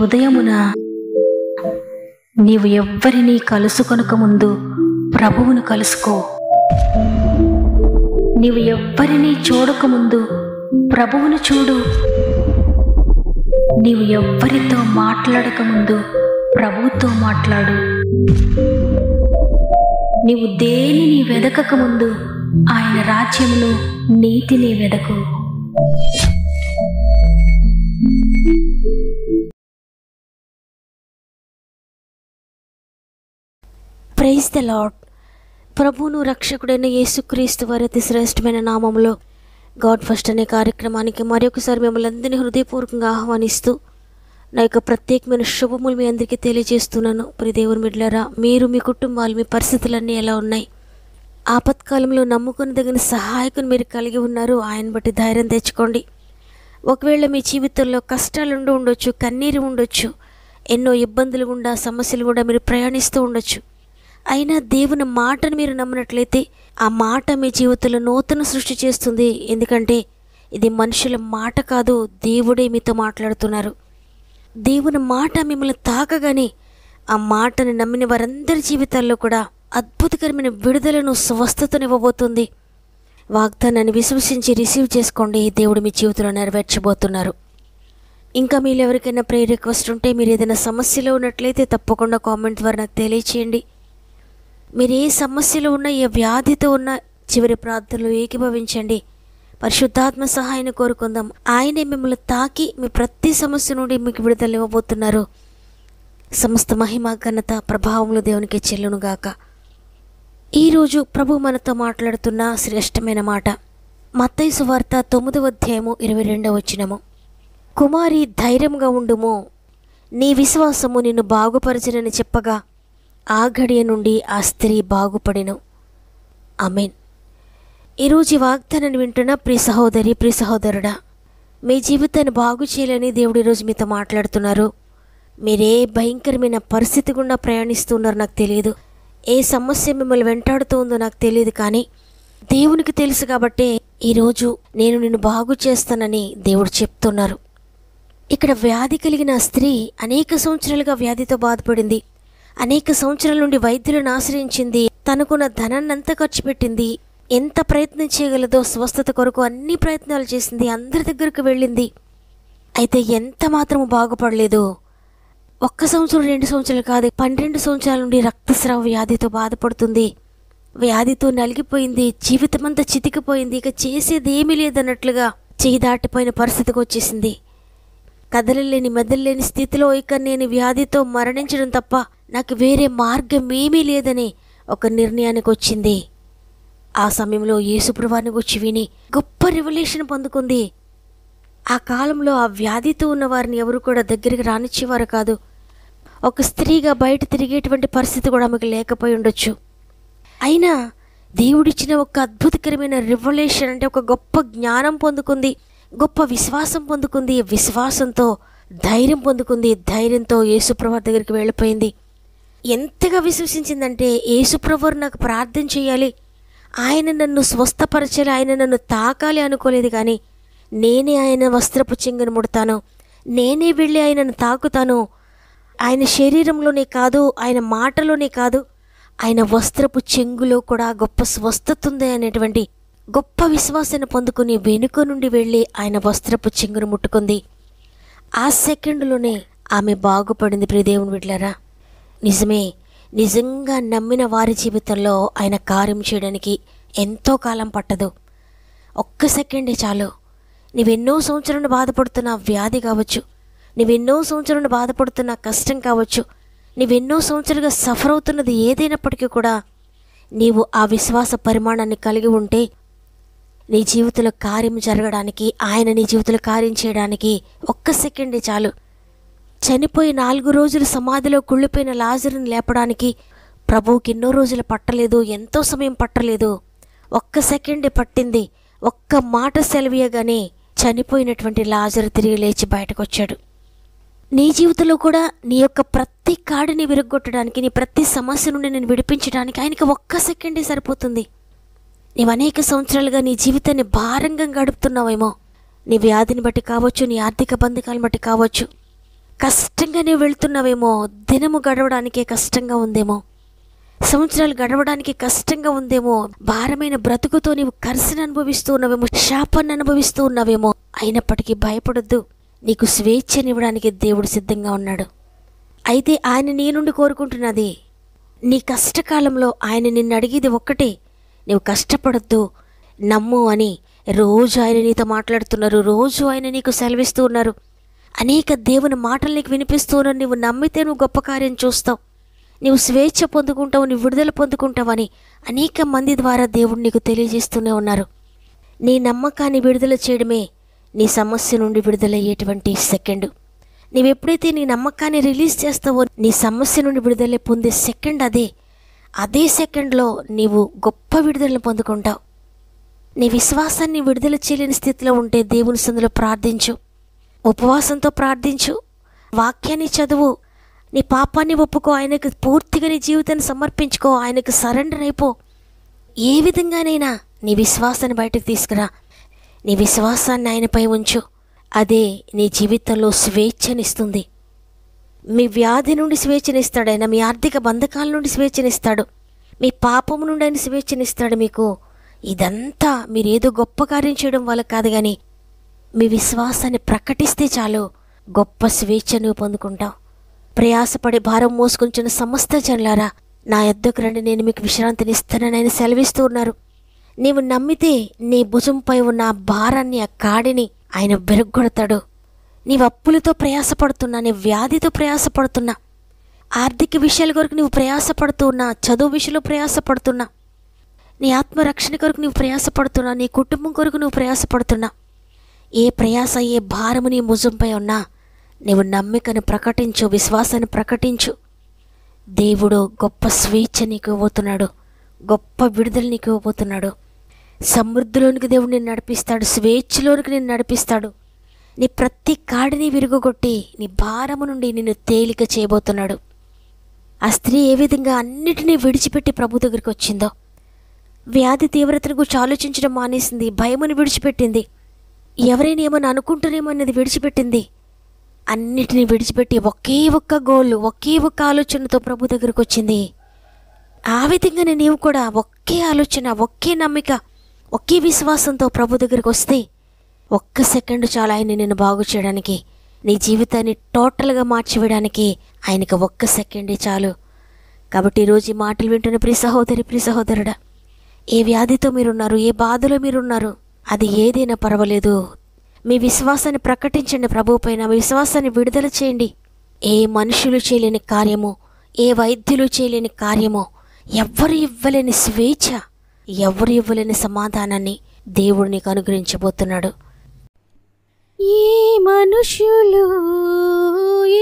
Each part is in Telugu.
ఉదయమున నీవు ఎవ్వరినీ కలుసుకొనక ముందు ప్రభువును కలుసుకో. నీవు ఎవ్వరినీ చూడకముందు ప్రభువును చూడు. నీవు ఎవ్వరితో మాట్లాడకముందు ప్రభువుతో మాట్లాడు. నీవు దేనిని వెదకకముందు ఆయన రాజ్యమును నీతిని వెదకు. Praise the lord. ప్రభువును రక్షకుడైన యేసుక్రీస్తు వారి అతి శ్రేష్టమైన నామంలో గాడ్ ఫస్ట్ అనే కార్యక్రమానికి మరొకసారి మిమ్మల్ని అందరినీ హృదయపూర్వకంగా ఆహ్వానిస్తూ నా యొక్క ప్రత్యేకమైన శుభములు మీ అందరికీ తెలియజేస్తున్నాను. ప్రియ దేవుని బిడ్డలారా, మీరు మీ కుటుంబాలు మీ పరిస్థితులన్నీ ఎలా ఉన్నాయి? ఆపత్కాలంలో నమ్ముకునదగిన సహాయకుని మీరు కలిగి ఉన్నారు. ఆయన బట్టి ధైర్యం తెచ్చుకోండి. ఒకవేళ మీ జీవితంలో కష్టాలు ఉండొచ్చు, కన్నీరు ఉండొచ్చు, ఎన్నో ఇబ్బందులు గుండా సమస్యలు కూడా మీరు ప్రయాణిస్తూ ఉండొచ్చు. అయినా దేవుని మాటను మీరు నమ్మినట్లయితే ఆ మాట మీ జీవితంలో నూతన సృష్టి చేస్తుంది. ఎందుకంటే ఇది మనుషుల మాట కాదు, దేవుడే మీతో మాట్లాడుతున్నారు. దేవుని మాట మిమ్మల్ని తాకగానే ఆ మాటను నమ్మిన వారందరి జీవితాల్లో కూడా అద్భుతకరమైన విడుదలను స్వస్థతను ఇవ్వబోతుంది. వాగ్దానాన్ని విశ్వసించి రిసీవ్ చేసుకోండి. దేవుడు మీ జీవితంలో నెరవేర్చబోతున్నారు. ఇంకా మీరు ఎవరికైనా ప్రేయర్ రిక్వెస్ట్ ఉంటే, మీరు ఏదైనా సమస్యలో ఉన్నట్లయితే తప్పకుండా కామెంట్ ద్వారా నాకు తెలియచేయండి. మీరు ఏ సమస్యలో ఉన్నా, ఏ వ్యాధితో ఉన్నా చివరి ప్రార్థనలో ఏకీభవించండి. పరిశుద్ధాత్మ సహాయాన్ని కోరుకుందాం. ఆయనే మిమ్మల్ని తాకి మీ ప్రతి సమస్య నుండి మీకు విడుదల ఇవ్వబోతున్నారు. సమస్త మహిమ ఘనత ప్రభావములు దేవునికి చెల్లునుగాక. ఈరోజు ప్రభు మనతో మాట్లాడుతున్న శ్రేష్టమైన మాట మత్తయి సువార్త 9వ అధ్యాయము 22వ వచనము. కుమారి ధైర్యంగా ఉండుము, నీ విశ్వాసము నిన్ను బాగుపరచునని చెప్పగా ఆ గడియ నుండి ఆ స్త్రీ బాగుపడెను. ఆమేన్. ఈరోజు వాగ్దానాన్ని వింటున్న ప్రియ సహోదరి, ప్రియ సహోదరుడా, మీ జీవితాన్ని బాగు చేయాలని దేవుడు ఈరోజు మీతో మాట్లాడుతున్నారు. మీరే భయంకరమైన పరిస్థితి గుండా ప్రయాణిస్తున్నారు నాకు తెలియదు. ఏ సమస్య మిమ్మల్ని వెంటాడుతూ ఉందో నాకు తెలియదు. కానీ దేవునికి తెలుసు కాబట్టే ఈరోజు నేను నిన్ను బాగు చేస్తానని దేవుడు చెప్తున్నారు. ఇక్కడ వ్యాధి కలిగిన స్త్రీ అనేక సంవత్సరాలుగా వ్యాధితో బాధపడింది. అనేక సంవత్సరాల నుండి వైద్యులను ఆశ్రయించింది. తనకున్న ధనాన్నంతా ఖర్చు పెట్టింది. ఎంత ప్రయత్నం చేయగలదో స్వస్థత కొరకు అన్ని ప్రయత్నాలు చేసింది. అందరి దగ్గరకు వెళ్ళింది. అయితే ఎంత మాత్రము బాగుపడలేదు. 1 సంవత్సరం 2 సంవత్సరాలు కాదు, 12 సంవత్సరాల నుండి రక్తస్రావ వ్యాధితో బాధపడుతుంది. వ్యాధితో నలిగిపోయింది. జీవితమంతా చితికిపోయింది. ఇక చేసేది ఏమీ లేదన్నట్లుగా చేయి దాటిపోయిన పరిస్థితికి వచ్చేసింది. కదలలేని మెదలలేని స్థితిలో ఇక నేను వ్యాధితో మరణించడం తప్ప నాకు వేరే మార్గం ఏమీ లేదని ఒక నిర్ణయానికి వచ్చింది. ఆ సమయంలో యేసుప్రభువాని గురించి విని గొప్ప రెవల్యూషన్ పొందుకుంది. ఆ కాలంలో ఆ వ్యాధితో ఉన్న వారిని ఎవరు కూడా దగ్గరికి రానిచ్చేవారు కాదు. ఒక స్త్రీగా బయట తిరిగేటువంటి పరిస్థితి కూడా ఆమెకు లేకపోయి ఉండొచ్చు. అయినా దేవుడిచ్చిన ఒక అద్భుతకరమైన రెవల్యూషన్ అంటే ఒక గొప్ప జ్ఞానం పొందుకుంది, గొప్ప విశ్వాసం పొందుకుంది. విశ్వాసంతో ధైర్యం పొందుకుంది. ధైర్యంతో యేసుప్రభు దగ్గరికి వెళ్ళిపోయింది. ఎంతగా విశ్వసించిందంటే, యేసుప్రభువు నాకు ప్రార్థన చేయాలి, ఆయన నన్ను స్వస్థపరచాలి, ఆయన నన్ను తాకాలి అనుకోలేదు. కానీ నేనే ఆయన వస్త్రపు చెంగును ముడతాను, నేనే వెళ్ళి ఆయనను తాకుతాను. ఆయన శరీరంలోనే కాదు, ఆయన మాటలోనే కాదు, ఆయన వస్త్రపు చెంగులో కూడా గొప్ప స్వస్థత ఉంది అనేటువంటి గొప్ప విశ్వాసాన్ని పొందుకుని వెనుక నుండి వెళ్ళి ఆయన వస్త్రపు చెంగును ముట్టుకుంది. ఆ సెకండ్లోనే ఆమె బాగుపడింది. ప్రియ దేవుని బిడ్డలారా, నిజమే, నిజంగా నమ్మిన వారి జీవితంలో ఆయన కార్యం చేయడానికి ఎంతో కాలం పట్టదు. 1 సెకండే చాలు. నీవెన్నో సంవత్సరాలు బాధపడుతున్న వ్యాధి కావచ్చు, నీవెన్నో సంవత్సరాలు బాధపడుతున్న కష్టం కావచ్చు, నీవెన్నో సంవత్సరాలుగా సఫర్ అవుతున్నది ఏదైనప్పటికీ కూడా నీవు ఆ విశ్వాస పరిమాణాన్ని కలిగి ఉంటే నీ జీవితంలో కార్యం జరగడానికి, ఆయన నీ జీవితంలో కార్యం చేయడానికి 1 సెకండే చాలు. చనిపోయి 4 రోజులు సమాధిలో కుళ్ళిపోయిన లాజరుని లేపడానికి ప్రభువుకి ఎన్నో రోజులు పట్టలేదు, ఎంతో సమయం పట్టలేదు. 1 సెకండే పట్టింది. 1 మాట సెలవీయగానే చనిపోయినటువంటి లాజరు తిరిగి లేచి బయటకు వచ్చాడు. నీ జీవితంలో కూడా నీ యొక్క ప్రతి కాడిని విరగొట్టడానికి, నీ ప్రతి సమస్య నుండి నేను విడిపించడానికి ఆయనకి 1 సెకండే సరిపోతుంది. నీవు అనేక సంవత్సరాలుగా నీ జీవితాన్ని భారంగా గడుపుతున్నావేమో. నీ వ్యాధిని బట్టి కావచ్చు, నీ ఆర్థిక బంధకాలను బట్టి కావచ్చు. కష్టంగా నువ్వు వెళ్తున్నావేమో, దినము గడవడానికే కష్టంగా ఉందేమో, సంవత్సరాలు గడవడానికి కష్టంగా ఉందేమో, భారమైన బ్రతుకుతో నీవు కర్సను అనుభవిస్తూ ఉన్నావేమో, శాపాన్ని అనుభవిస్తూ ఉన్నావేమో. అయినప్పటికీ భయపడొద్దు, నీకు స్వేచ్ఛనివ్వడానికి దేవుడు సిద్ధంగా ఉన్నాడు. అయితే ఆయన నీ నుండి కోరుకుంటున్నది, నీ కష్టకాలంలో ఆయన నిన్ను అడిగేది ఒక్కటే, నీవు కష్టపడొద్దు, నమ్ము అని. రోజు ఆయన నీతో మాట్లాడుతున్నారు, రోజు ఆయన నీకు సెలవిస్తూ ఉన్నారు. అనేక దేవుని మాటలు నీకు వినిపిస్తూ ఉన్నారు. నువ్వు నమ్మితే నువ్వు గొప్ప కార్యం చూస్తావు, నీవు స్వేచ్ఛ పొందుకుంటావు, నువ్వు విడుదల పొందుకుంటావని అనేక మంది ద్వారా దేవుడు నీకు తెలియజేస్తూనే ఉన్నారు. నీ నమ్మకాన్ని విడుదల చేయడమే నీ సమస్య నుండి విడుదలయ్యేటువంటి సెకండ్. నీవెప్పుడైతే నీ నమ్మకాన్ని రిలీజ్ చేస్తావో నీ సమస్య నుండి విడుదల పొందే సెకండ్ అదే సెకండ్లో నీవు గొప్ప విడుదలను పొందుకుంటావు. నీ విశ్వాసాన్ని విడుదల చేయలేని స్థితిలో ఉంటే దేవుని సన్నిధిలో ప్రార్థించు, ఉపవాసంతో ప్రార్థించు, వాక్యాన్ని చదువు, నీ పాపాన్ని ఒప్పుకో, ఆయనకు పూర్తిగా నీ జీవితాన్ని సమర్పించుకో, ఆయనకు సరెండర్ అయిపో. ఏ విధంగానైనా నీ విశ్వాసాన్ని బయటకు తీసుకురా, నీ విశ్వాసాన్ని ఆయనపై ఉంచు. అదే నీ జీవితంలో స్వేచ్ఛనిస్తుంది. మీ వ్యాధి నుండి స్వేచ్ఛనిస్తాడు ఆయన, మీ ఆర్థిక బంధకాల నుండి స్వేచ్ఛనిస్తాడు, మీ పాపము నుండి ఆయన స్వేచ్ఛనిస్తాడు మీకు. ఇదంతా మీరేదో గొప్ప కార్యం చేయడం వల్ల కాదు, కానీ మీ విశ్వాసాన్ని ప్రకటిస్తే చాలు గొప్ప స్వేచ్ఛను పొందుకుంటావు. ప్రయాసపడి భారం మోసుకుంటున్న సమస్త జనులారా, నా యొద్దకు రండి, నేను మీకు విశ్రాంతినిస్తానని ఆయన సెలవిస్తూ ఉన్నారు. నీవు నమ్మితే నీ భుజంపై ఉన్న ఆ భారాన్ని, ఆ కాడిని ఆయన బెరగొడతాడు. నీవు అప్పులతో ప్రయాసపడుతున్నా, నీ వ్యాధితో ప్రయాసపడుతున్నా, ఆర్థిక విషయాల కొరకు నీవు ప్రయాసపడుతూ ఉన్నా, చదువు విషయంలో ప్రయాసపడుతున్నా, నీ ఆత్మరక్షణ కొరకు నువ్వు ప్రయాసపడుతున్నా, నీ కుటుంబం కొరకు నువ్వు ప్రయాసపడుతున్నా, ఏ ప్రయాస, ఏ భారము నీ భుజంపై ఉన్నా నీవు నమ్మికను ప్రకటించు, విశ్వాసాన్ని ప్రకటించు. దేవుడు గొప్ప స్వేచ్ఛ నీకు ఇవ్వబోతున్నాడు, గొప్ప విడుదల నీకు ఇవ్వబోతున్నాడు. సమృద్ధిలోనికి దేవుడు నిన్ను నడిపిస్తాడు, స్వేచ్ఛలోనికి నిన్ను నడిపిస్తాడు. నీ ప్రతి కాడిని విరుగొట్టి నీ భారము నుండి నిన్ను తేలిక చేయబోతున్నాడు. ఆ స్త్రీ ఏ విధంగా అన్నిటినీ విడిచిపెట్టి ప్రభు దగ్గరికి వచ్చిందో, వ్యాధి తీవ్రతను గురించి ఆలోచించడం మానేసింది, భయముని విడిచిపెట్టింది, ఎవరైనా ఏమని అనుకుంటారేమో అన్నది విడిచిపెట్టింది. అన్నిటినీ విడిచిపెట్టి ఒకే ఒక్క గోల్, ఒకే ఒక్క ఆలోచనతో ప్రభు దగ్గరకు వచ్చింది. ఆ విధంగానే నీవు కూడా ఒకే ఆలోచన, ఒకే నమ్మిక, ఒకే విశ్వాసంతో ప్రభు దగ్గరకు వస్తే ఒక్క సెకండ్ చాలు ఆయన నిన్ను బాగు చేయడానికి, నీ జీవితాన్ని టోటల్గా మార్చివేయడానికి ఆయనకు ఒక్క సెకండే చాలు. కాబట్టి ఈరోజు ఈ మాటలు వింటున్న ప్రియ సహోదరి, ప్రియ సహోదరుడా, ఏ వ్యాధితో మీరున్నారు, ఏ బాధలో మీరున్నారు, అది ఏదైనా పర్వాలేదు, మీ విశ్వాసాన్ని ప్రకటించండి. ప్రభు పైన విశ్వాసాన్ని విడుదల చేయండి. ఏ మనుషులు చేయలేని కార్యమో, ఏ వైద్యులు చేయలేని కార్యమో, ఎవ్వరు ఇవ్వలేని స్వేచ్ఛ, ఎవ్వరు ఇవ్వలేని సమాధానాన్ని దేవుడు నీకు అనుగ్రహించబోతున్నాడు. ఏ మనుషులు,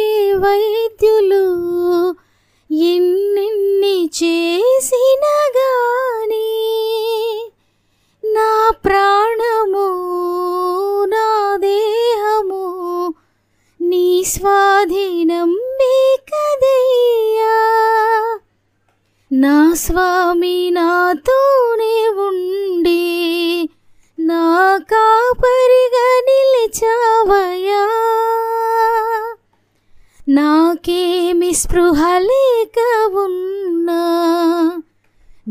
ఏ వైద్యులు ఎన్నెన్ని చేసినా గాని నా ప్రాణము, నా దేహము నీ స్వాధీనం కదయ్యా. నా స్వామి నాతోనే ఉండి నా కాపరిగా నిలిచావయ్యా. నాకేమి స్పృహ లేక ఉన్నా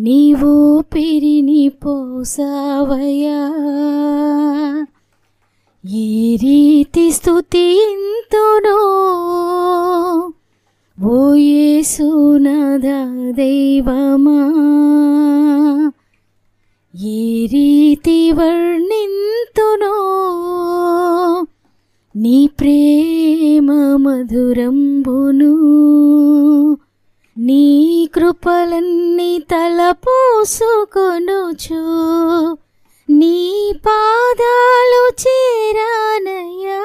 నీవు పిరిని పోసావయ్యా. ఈ రీతి స్తుతింతునో ఓ యేసునాథా దైవమా, ఈ రీతి వర్ణింతునో నీ ప్రేమ మధురంబును. నీ కృపలన్నీ తలపోసుకొనుచు నీ పాదాలు చేరానయ్యా.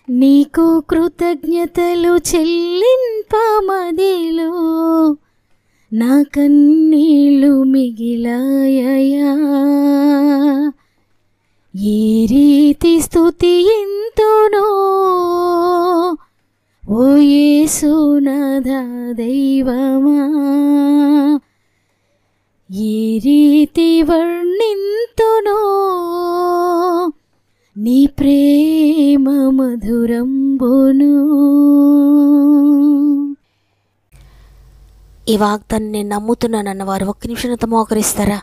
నీకు కృతజ్ఞతలు చెల్లింపమదిలో నా కన్నీళ్ళు మిగిలాయయా. ఈ రీతి స్తుతింతునో ఓ యేసునాథా దైవమా, ఈ రీతి వర్ణింతునో నీ ప్రేమ మధురంబును. ఈ వాగ్దాన్ని నేను నమ్ముతున్నానన్న వారు ఒక్క నిమిషంతో మోకరిస్తారా?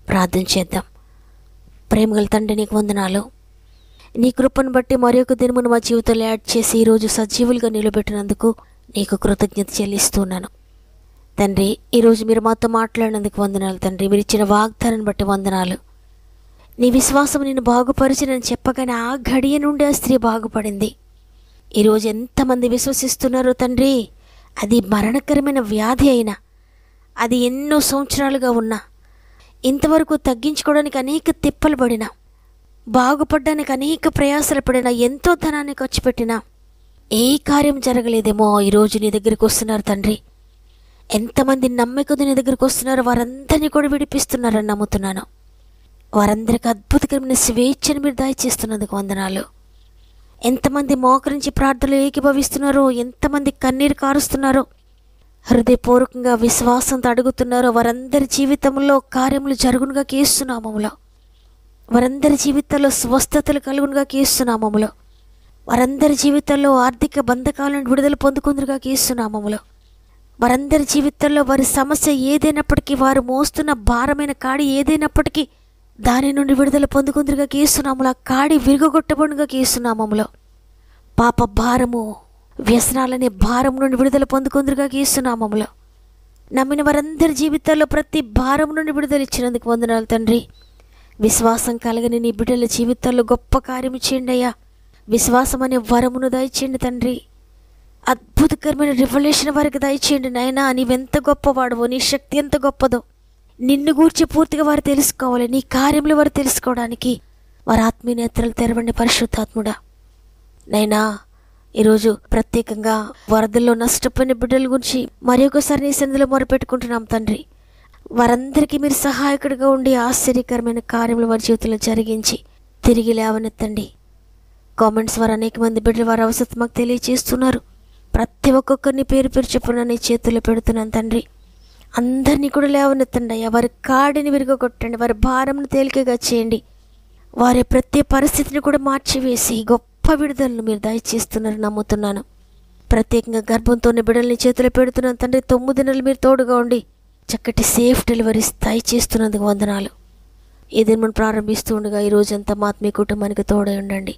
ప్రార్థన చేద్దాం. ప్రేమగల తండ్రి, నీకు వందనాలు. నీ కృపను బట్టి మరొక దినమును మా జీవితంలో యాడ్ చేసి ఈరోజు సజీవులుగా నిలబెట్టినందుకు నీకు కృతజ్ఞత చెల్లిస్తున్నాను తండ్రి. ఈరోజు మీరు మాతో మాట్లాడినందుకు వందనాలు తండ్రి. మీరు ఇచ్చిన వాగ్దానాన్ని బట్టి వందనాలు. నీ విశ్వాసం నేను బాగుపరిచినని చెప్పగానే ఆ గడియ నుండి ఆ స్త్రీ బాగుపడింది. ఈరోజు ఎంతమంది విశ్వసిస్తున్నారో తండ్రి, అది మరణకరమైన వ్యాధి అయినా, అది ఎన్నో సంవత్సరాలుగా ఉన్నా, ఇంతవరకు తగ్గించుకోవడానికి అనేక తిప్పలు పడినా, బాగుపడడానికి అనేక ప్రయాసాలు పడినా, ఎంతో ధనాన్ని ఖర్చు పెట్టినా ఏ కార్యం జరగలేదేమో ఈరోజు నీ దగ్గరికి వస్తున్నారు తండ్రి. ఎంతమంది నమ్మకం నీ దగ్గరికి వస్తున్నారో వారందరినీ కూడా విడిపిస్తున్నారని నమ్ముతున్నాను. వారందరికీ అద్భుతకరమైన స్వేచ్ఛను మీరు దయచేస్తున్నందుకు వందనాలు. ఎంతమంది మోకరించి ప్రార్థనలు ఏకీభవిస్తున్నారో, ఎంతమంది కన్నీరు కారుస్తున్నారో, హృదయపూర్వకంగా విశ్వాసంతో అడుగుతున్నారో వారందరి జీవితంలో కార్యములు జరుగునుగా కీస్తున్నామములో, వారందరి జీవితాల్లో స్వస్థతలు కలుగునుగా కీస్తున్నామములో, వారందరి జీవితాల్లో ఆర్థిక బంధకాలను విడుదల పొందుకుందురుగా కీస్తున్నామములో, వారందరి జీవితాల్లో వారి సమస్య ఏదైనప్పటికీ, వారు మోస్తున్న భారమైన కాడి ఏదైనప్పటికీ దాని నుండి విడుదల పొందుకుందురుగా కీస్తున్నాములో, ఆ కాడి విరుగొట్టబడుగా కీస్తున్నామములో, పాప భారము వ్యసనాలనే భారం నుండి విడుదల పొందుకుందురుగా కీస్తున్నామములో, నమ్మిన వారందరి జీవితాల్లో ప్రతి భారం నుండి విడుదల ఇచ్చినందుకు వందనాలు తండ్రి. విశ్వాసం కలగని నీ బిడ్డల జీవితాల్లో గొప్ప కార్యము చేయండి అయ్యా. విశ్వాసం అనే వరమును దయచేయండి తండ్రి. అద్భుతకరమైన రివల్యూషన్ వారికి దయచేయండి నాయనా. నీవెంత గొప్పవాడవో, నీ శక్తి ఎంత గొప్పదో నిన్ను గూర్చి పూర్తిగా వారు తెలుసుకోవాలి. నీ కార్యములు వారు తెలుసుకోవడానికి వారి ఆత్మీయ నేత్రాలు తెరవండి పరిశుద్ధాత్ముడా. నైనా ఈరోజు ప్రత్యేకంగా వరదల్లో నష్టపోయిన బిడ్డల గురించి మరి ఒకసారి నీ సన్నిధిలో మొరపెట్టుకుంటున్నాం తండ్రి. వారందరికీ మీరు సహాయకుడిగా ఉండి ఆశ్చర్యకరమైన కార్యములు వారి జీవితంలో జరిగించి తిరిగి లేవనెత్తండి. కామెంట్స్ వారు అనేక మంది బిడ్డలు వారి అవసరం మాకు తెలియజేస్తున్నారు. ప్రతి ఒక్కొక్కరిని పేరు పేరు చెప్పున నీ చేతుల్లో పెడుతున్నాను తండ్రి. అందరినీ కూడా లేవనెత్తండి అయ్యా. వారి కాడిని విరుగొట్టండి, వారి భారంను తేలికగా చేయండి. వారి ప్రతి పరిస్థితిని కూడా మార్చివేసి గొప్ప విడుదలను మీరు దయచేస్తున్నారు నమ్ముతున్నాను. ప్రత్యేకంగా గర్భంతోనే బిడ్డల్ని చేతులు పెడుతున్నాను తండ్రి. 9 నెలలు మీరు తోడుగా ఉండి చక్కటి సేఫ్ డెలివరీస్ దయచేస్తున్నందుకు వందనాలు. ఏదైనా మనం ప్రారంభిస్తూ ఉండగా ఈ రోజంతా మా ఆత్మీయ కుటుంబానికి తోడై ఉండండి.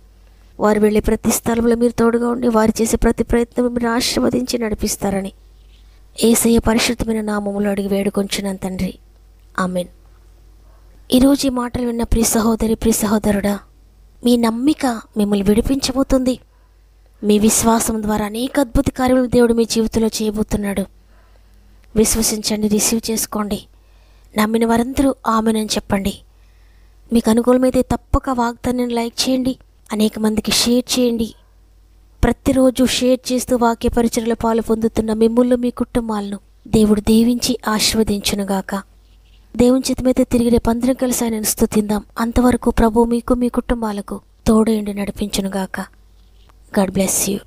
వారు వెళ్ళే ప్రతి స్థలంలో మీరు తోడుగా ఉండి వారు చేసే ప్రతి ప్రయత్నం మీరు ఆశీర్వదించి నడిపిస్తారని యేసయ్య పరిశుద్ధమైన నామములో అడిగి వేడుకొంచున్నాను తండ్రి. ఆమెన్. ఈరోజు ఈ మాటలు విన్న ప్రియ సహోదరి, ప్రియ సహోదరుడా, మీ నమ్మిక మిమ్మల్ని విడిపించబోతుంది. మీ విశ్వాసం ద్వారా అనేక అద్భుత కార్యములు దేవుడు మీ జీవితంలో చేయబోతున్నాడు. విశ్వసించండి, రిసీవ్ చేసుకోండి. నమ్మిన వారందరూ ఆమెనని చెప్పండి. మీకు అనుకూలమైతే తప్పక వాగ్దానాన్ని లైక్ చేయండి, అనేక మందికి షేర్ చేయండి. ప్రతిరోజు షేర్ చేస్తూ వాక్య పరిచర్యలో పాలు పొందుతున్న మిమ్ముళ్ళు, మీ కుటుంబాలను దేవుడు దీవించి ఆశీర్వదించునుగాక. దేవుని చిత్తమైతే తిరిగి రేపు అందరం కలిసి ఆయనను స్తుతిందాం. అంతవరకు ప్రభు మీకు, మీ కుటుంబాలకు తోడేండి నడిపించునుగాక. God bless you.